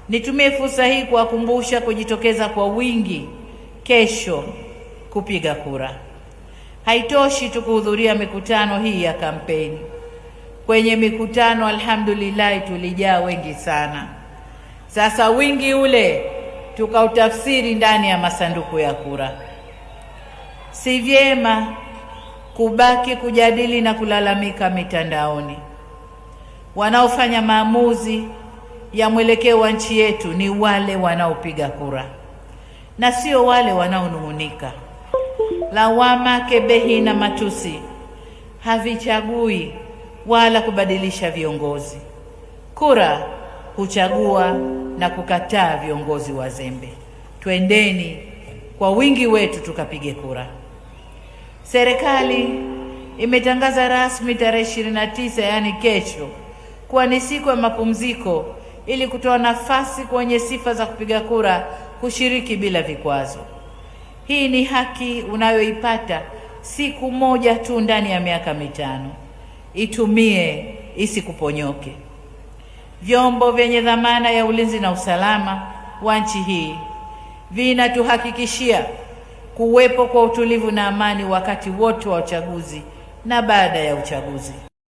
Nitumie fursa hii kuwakumbusha kujitokeza kwa wingi kesho kupiga kura. Haitoshi tu kuhudhuria mikutano hii ya kampeni. Kwenye mikutano alhamdulillah tulijaa wengi sana. Sasa wingi ule tukautafsiri ndani ya masanduku ya kura. Si vyema kubaki kujadili na kulalamika mitandaoni. Wanaofanya maamuzi ya mwelekeo wa nchi yetu ni wale wanaopiga kura na sio wale wanaonung'unika. Lawama, kebehi na matusi havichagui wala kubadilisha viongozi. Kura huchagua na kukataa viongozi wazembe. Twendeni kwa wingi wetu tukapige kura. Serikali imetangaza rasmi tarehe 29, yaani kesho, kuwa ni siku ya mapumziko ili kutoa nafasi kwa wenye sifa za kupiga kura kushiriki bila vikwazo. Hii ni haki unayoipata siku moja tu ndani ya miaka mitano. Itumie, isikuponyoke. Vyombo vyenye dhamana ya ulinzi na usalama wa nchi hii vinatuhakikishia kuwepo kwa utulivu na amani wakati wote wa uchaguzi na baada ya uchaguzi.